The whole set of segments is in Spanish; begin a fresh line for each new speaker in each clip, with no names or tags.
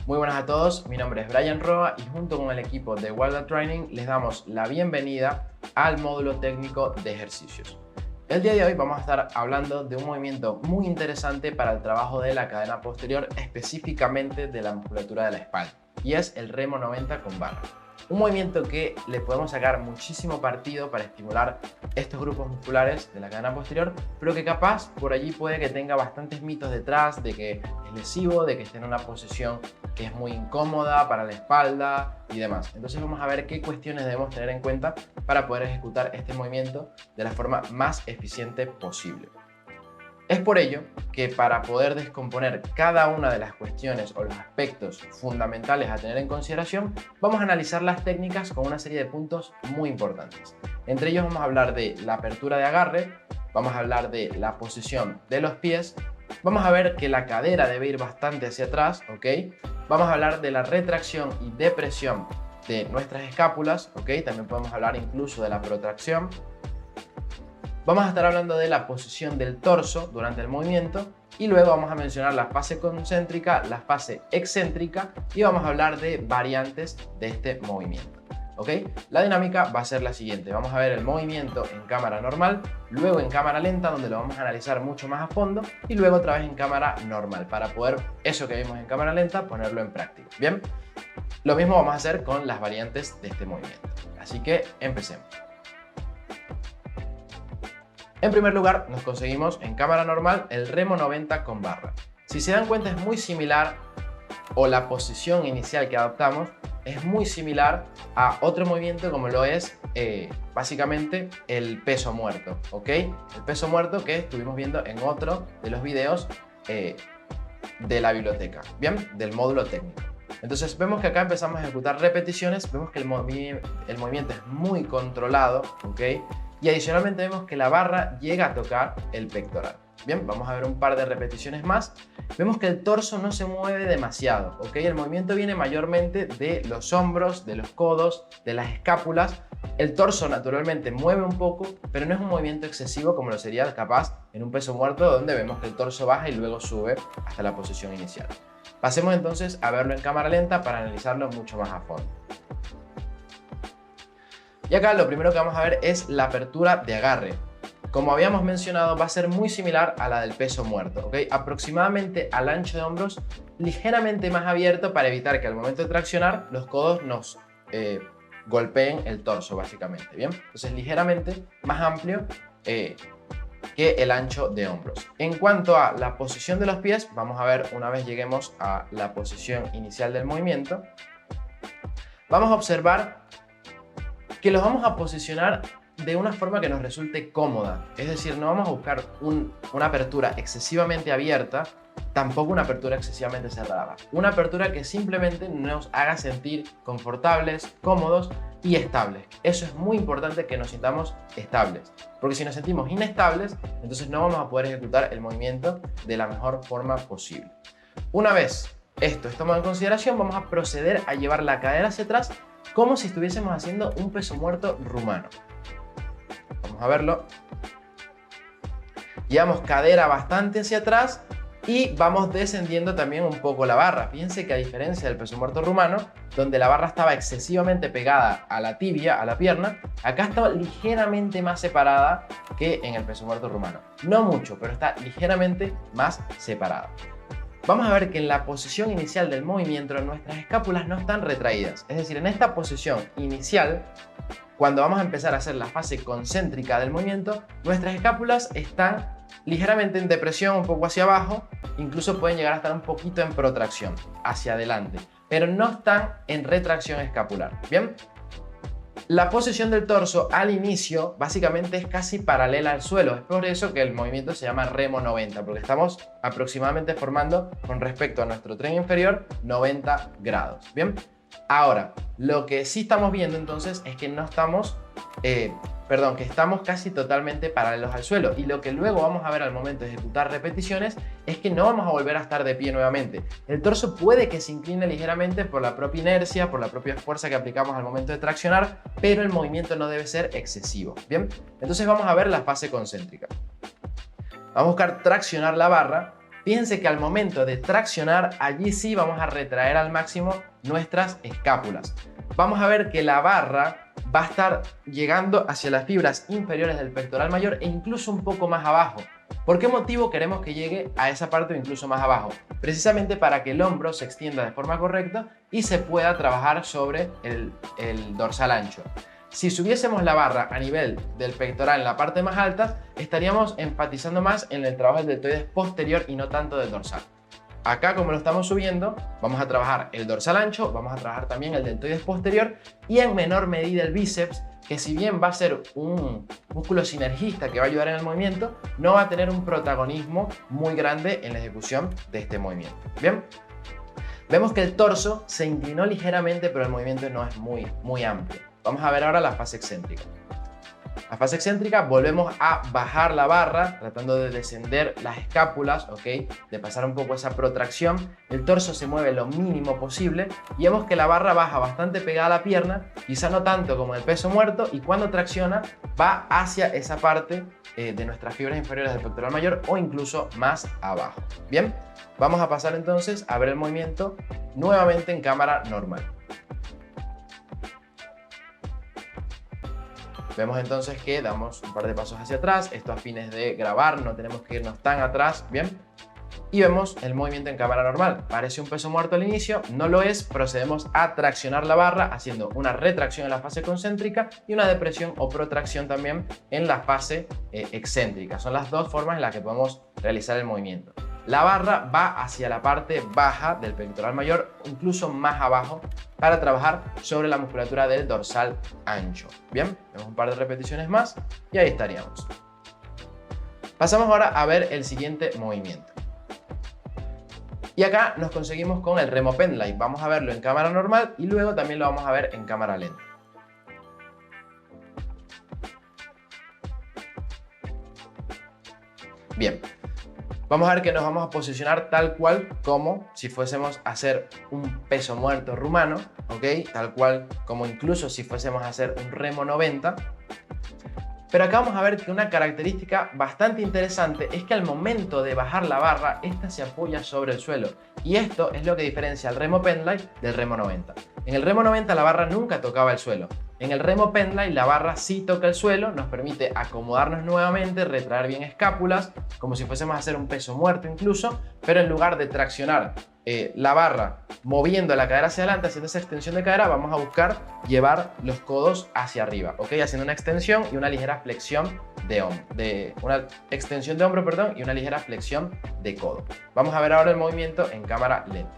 Muy buenas a todos, mi nombre es Brian Roa y junto con el equipo de Wilder Training les damos la bienvenida al módulo técnico de ejercicios. El día de hoy vamos a estar hablando de un movimiento muy interesante para el trabajo de la cadena posterior, específicamente de la musculatura de la espalda, y es el remo 90 con barra. Un movimiento que le podemos sacar muchísimo partido para estimular estos grupos musculares de la cadena posterior, pero que capaz por allí puede que tenga bastantes mitos detrás de que es lesivo, de que esté en una posición que es muy incómoda para la espalda y demás. Entonces vamos a ver qué cuestiones debemos tener en cuenta para poder ejecutar este movimiento de la forma más eficiente posible. Es por ello que para poder descomponer cada una de las cuestiones o los aspectos fundamentales a tener en consideración, vamos a analizar las técnicas con una serie de puntos muy importantes. Entre ellos vamos a hablar de la apertura de agarre, vamos a hablar de la posición de los pies, vamos a ver que la cadera debe ir bastante hacia atrás, ¿ok? Vamos a hablar de la retracción y depresión de nuestras escápulas, ¿ok? También podemos hablar incluso de la protracción. Vamos a estar hablando de la posición del torso durante el movimiento y luego vamos a mencionar la fase concéntrica, la fase excéntrica y vamos a hablar de variantes de este movimiento. ¿Ok? La dinámica va a ser la siguiente. Vamos a ver el movimiento en cámara normal, luego en cámara lenta donde lo vamos a analizar mucho más a fondo y luego otra vez en cámara normal para poder eso que vimos en cámara lenta ponerlo en práctica. Bien, lo mismo vamos a hacer con las variantes de este movimiento. Así que empecemos. En primer lugar, nos conseguimos en cámara normal el remo 90 con barra. Si se dan cuenta es muy similar, o la posición inicial que adoptamos es muy similar a otro movimiento como lo es básicamente el peso muerto, ¿ok? El peso muerto que estuvimos viendo en otro de los videos de la biblioteca, ¿bien? Del módulo técnico. Entonces vemos que acá empezamos a ejecutar repeticiones, vemos que el movimiento es muy controlado, ¿ok? Y adicionalmente vemos que la barra llega a tocar el pectoral. Bien, vamos a ver un par de repeticiones más. Vemos que el torso no se mueve demasiado, ¿ok? El movimiento viene mayormente de los hombros, de los codos, de las escápulas. El torso naturalmente mueve un poco, pero no es un movimiento excesivo como lo sería capaz en un peso muerto donde vemos que el torso baja y luego sube hasta la posición inicial. Pasemos entonces a verlo en cámara lenta para analizarlo mucho más a fondo. Y acá lo primero que vamos a ver es la apertura de agarre. Como habíamos mencionado, va a ser muy similar a la del peso muerto, ¿ok? Aproximadamente al ancho de hombros, ligeramente más abierto para evitar que al momento de traccionar los codos nos golpeen el torso, básicamente, ¿bien? Entonces ligeramente más amplio que el ancho de hombros. En cuanto a la posición de los pies, vamos a ver una vez lleguemos a la posición inicial del movimiento, vamos a observar que los vamos a posicionar de una forma que nos resulte cómoda. Es decir, no vamos a buscar una apertura excesivamente abierta, tampoco una apertura excesivamente cerrada. Una apertura que simplemente nos haga sentir confortables, cómodos y estables. Eso es muy importante, que nos sintamos estables. Porque si nos sentimos inestables, entonces no vamos a poder ejecutar el movimiento de la mejor forma posible. Una vez esto es tomado en consideración, vamos a proceder a llevar la cadera hacia atrás como si estuviésemos haciendo un peso muerto rumano. Vamos a verlo. Llevamos cadera bastante hacia atrás y vamos descendiendo también un poco la barra. Fíjense que a diferencia del peso muerto rumano, donde la barra estaba excesivamente pegada a la tibia, a la pierna, acá está ligeramente más separada que en el peso muerto rumano. No mucho, pero está ligeramente más separada. Vamos a ver que en la posición inicial del movimiento nuestras escápulas no están retraídas. Es decir, en esta posición inicial, cuando vamos a empezar a hacer la fase concéntrica del movimiento, nuestras escápulas están ligeramente en depresión, un poco hacia abajo, incluso pueden llegar a estar un poquito en protracción, hacia adelante, pero no están en retracción escapular. ¿Bien? La posición del torso al inicio básicamente es casi paralela al suelo. Es por eso que el movimiento se llama remo 90, porque estamos aproximadamente formando con respecto a nuestro tren inferior 90 grados. Bien, ahora lo que sí estamos viendo entonces es que no estamos que estamos casi totalmente paralelos al suelo, y lo que luego vamos a ver al momento de ejecutar repeticiones es que no vamos a volver a estar de pie nuevamente. El torso puede que se incline ligeramente por la propia inercia, por la propia fuerza que aplicamos al momento de traccionar, pero el movimiento no debe ser excesivo. Bien, entonces vamos a ver la fase concéntrica. Vamos a buscar traccionar la barra fíjense que al momento de traccionar, allí sí vamos a retraer al máximo nuestras escápulas. Vamos a ver que la barra va a estar llegando hacia las fibras inferiores del pectoral mayor e incluso un poco más abajo. ¿Por qué motivo queremos que llegue a esa parte o incluso más abajo? Precisamente para que el hombro se extienda de forma correcta y se pueda trabajar sobre el dorsal ancho. Si subiésemos la barra a nivel del pectoral en la parte más alta, estaríamos enfatizando más en el trabajo del deltoides posterior y no tanto del dorsal. Acá, como lo estamos subiendo, vamos a trabajar el dorsal ancho, vamos a trabajar también el deltoides posterior y en menor medida el bíceps, que si bien va a ser un músculo sinergista que va a ayudar en el movimiento, no va a tener un protagonismo muy grande en la ejecución de este movimiento. Bien, vemos que el torso se inclinó ligeramente, pero el movimiento no es muy amplio. Vamos a ver ahora la fase excéntrica. La fase excéntrica, volvemos a bajar la barra, tratando de descender las escápulas, ¿ok? De pasar un poco esa protracción. El torso se mueve lo mínimo posible y vemos que la barra baja bastante pegada a la pierna, quizá no tanto como el peso muerto, y cuando tracciona va hacia esa parte de nuestras fibras inferiores del pectoral mayor o incluso más abajo. Bien, vamos a pasar entonces a ver el movimiento nuevamente en cámara normal. Vemos entonces que damos un par de pasos hacia atrás, esto a fines de grabar, no tenemos que irnos tan atrás, ¿bien? Y vemos el movimiento en cámara normal. Parece un peso muerto al inicio, no lo es. Procedemos a traccionar la barra haciendo una retracción en la fase concéntrica y una depresión o protracción también en la fase excéntrica. Son las dos formas en las que podemos realizar el movimiento. La barra va hacia la parte baja del pectoral mayor, incluso más abajo, para trabajar sobre la musculatura del dorsal ancho. Bien, vemos un par de repeticiones más y ahí estaríamos. Pasamos ahora a ver el siguiente movimiento. Y acá nos conseguimos con el remo pendlay. Vamos a verlo en cámara normal y luego también lo vamos a ver en cámara lenta. Bien. Vamos a ver que nos vamos a posicionar tal cual como si fuésemos a hacer un peso muerto rumano, ¿ok? Tal cual como incluso si fuésemos a hacer un remo 90. Pero acá vamos a ver que una característica bastante interesante es que al momento de bajar la barra, esta se apoya sobre el suelo. Y esto es lo que diferencia el remo pendlay del remo 90. En el remo 90 la barra nunca tocaba el suelo. En el remo pendlay la barra sí toca el suelo, nos permite acomodarnos nuevamente, retraer bien escápulas, como si fuésemos a hacer un peso muerto incluso, pero en lugar de traccionar la barra moviendo la cadera hacia adelante, haciendo esa extensión de cadera, vamos a buscar llevar los codos hacia arriba, ¿ok? Haciendo una extensión y una ligera flexión de hombro, una extensión de hombro, perdón, y una ligera flexión de codo. Vamos a ver ahora el movimiento en cámara lenta.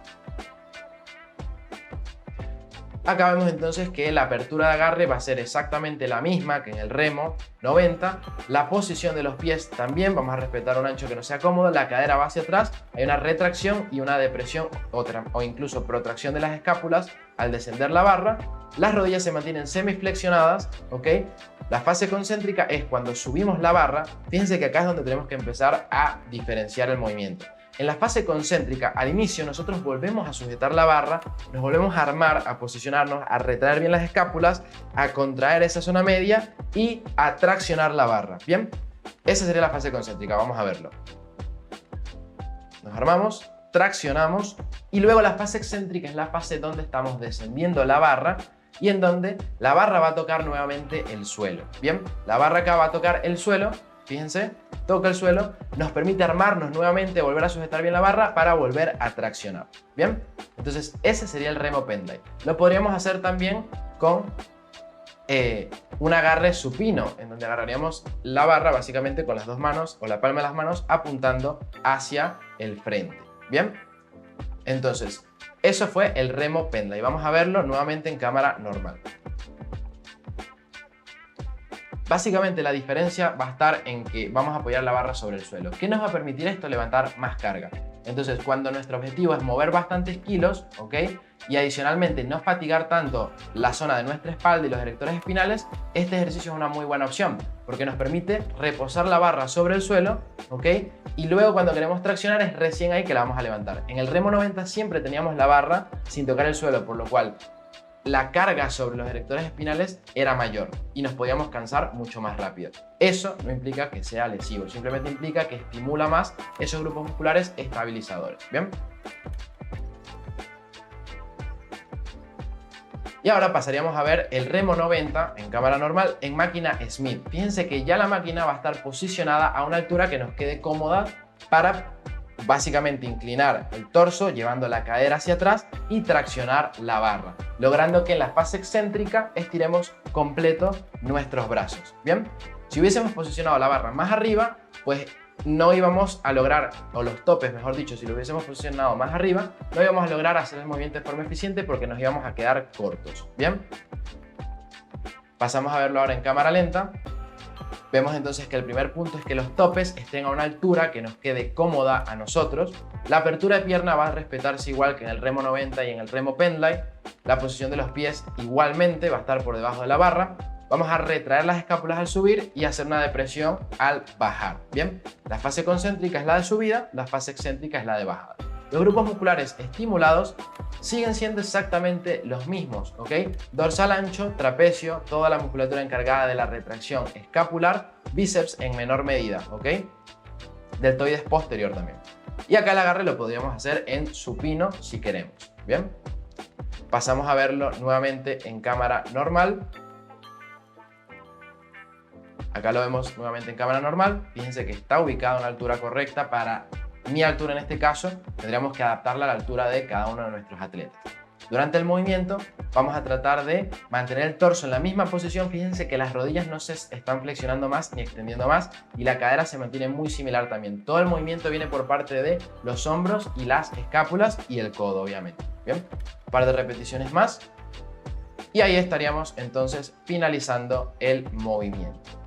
Acá vemos entonces que la apertura de agarre va a ser exactamente la misma que en el remo 90. La posición de los pies también, vamos a respetar un ancho que no sea cómodo, la cadera va hacia atrás, hay una retracción y una depresión o incluso protracción de las escápulas al descender la barra. Las rodillas se mantienen semiflexionadas, ¿ok? La fase concéntrica es cuando subimos la barra. Fíjense que acá es donde tenemos que empezar a diferenciar el movimiento. En la fase concéntrica, al inicio, nosotros volvemos a sujetar la barra, nos volvemos a armar, a posicionarnos, a retraer bien las escápulas, a contraer esa zona media y a traccionar la barra. ¿Bien? Esa sería la fase concéntrica, vamos a verlo. Nos armamos, traccionamos y luego la fase excéntrica es la fase donde estamos descendiendo la barra y en donde la barra va a tocar nuevamente el suelo. ¿Bien? La barra acá va a tocar el suelo. Fíjense, toca el suelo, nos permite armarnos nuevamente, volver a sujetar bien la barra para volver a traccionar. ¿Bien? Entonces ese sería el remo pendlay. Lo podríamos hacer también con un agarre supino, en donde agarraríamos la barra básicamente con las dos manos o la palma de las manos apuntando hacia el frente. ¿Bien? Entonces, eso fue el remo pendlay. Vamos a verlo nuevamente en cámara normal. Básicamente la diferencia va a estar en que vamos a apoyar la barra sobre el suelo. ¿Qué nos va a permitir esto? Levantar más carga. Entonces, cuando nuestro objetivo es mover bastantes kilos, ¿ok? Y adicionalmente no fatigar tanto la zona de nuestra espalda y los erectores espinales, este ejercicio es una muy buena opción porque nos permite reposar la barra sobre el suelo, ¿ok? Y luego cuando queremos traccionar es recién ahí que la vamos a levantar. En el remo 90 siempre teníamos la barra sin tocar el suelo, por lo cual la carga sobre los erectores espinales era mayor y nos podíamos cansar mucho más rápido. Eso no implica que sea lesivo, simplemente implica que estimula más esos grupos musculares estabilizadores. ¿Bien? Y ahora pasaríamos a ver el remo 90 en cámara normal en máquina Smith. Fíjense que ya la máquina va a estar posicionada a una altura que nos quede cómoda para básicamente inclinar el torso llevando la cadera hacia atrás y traccionar la barra, logrando que en la fase excéntrica estiremos completo nuestros brazos. ¿Bien? Si hubiésemos posicionado la barra más arriba, pues no íbamos a lograr, o los topes mejor dicho, si lo hubiésemos posicionado más arriba, no íbamos a lograr hacer el movimiento de forma eficiente porque nos íbamos a quedar cortos. ¿Bien? Pasamos a verlo ahora en cámara lenta. Vemos entonces que el primer punto es que los topes estén a una altura que nos quede cómoda a nosotros. La apertura de pierna va a respetarse igual que en el remo 90 y en el remo pendlay. La posición de los pies igualmente va a estar por debajo de la barra. Vamos a retraer las escápulas al subir y hacer una depresión al bajar. Bien, la fase concéntrica es la de subida, la fase excéntrica es la de bajada. Los grupos musculares estimulados siguen siendo exactamente los mismos, ¿ok? Dorsal ancho, trapecio, toda la musculatura encargada de la retracción escapular, bíceps en menor medida, ¿ok? Deltoides posterior también. Y acá el agarre lo podríamos hacer en supino si queremos, ¿bien? Pasamos a verlo nuevamente en cámara normal. Acá lo vemos nuevamente en cámara normal. Fíjense que está ubicado a una altura correcta para mi altura en este caso. Tendríamos que adaptarla a la altura de cada uno de nuestros atletas. Durante el movimiento vamos a tratar de mantener el torso en la misma posición. Fíjense que las rodillas no se están flexionando más ni extendiendo más y la cadera se mantiene muy similar también. Todo el movimiento viene por parte de los hombros y las escápulas y el codo, obviamente. Bien, un par de repeticiones más y ahí estaríamos entonces finalizando el movimiento.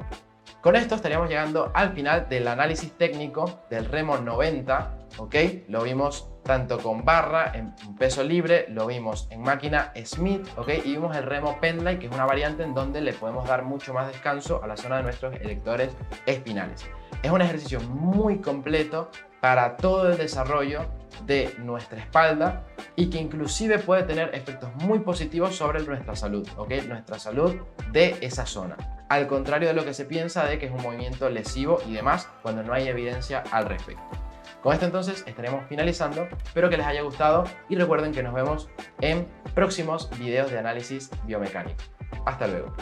Con esto estaríamos llegando al final del análisis técnico del remo 90, ¿ok? Lo vimos tanto con barra, en peso libre, lo vimos en máquina Smith, ¿ok? Y vimos el remo pendlay, que es una variante en donde le podemos dar mucho más descanso a la zona de nuestros erectores espinales. Es un ejercicio muy completo para todo el desarrollo de nuestra espalda y que inclusive puede tener efectos muy positivos sobre nuestra salud, ¿ok? Nuestra salud de esa zona. Al contrario de lo que se piensa de que es un movimiento lesivo y demás cuando no hay evidencia al respecto. Con esto entonces estaremos finalizando, espero que les haya gustado y recuerden que nos vemos en próximos videos de análisis biomecánico. Hasta luego.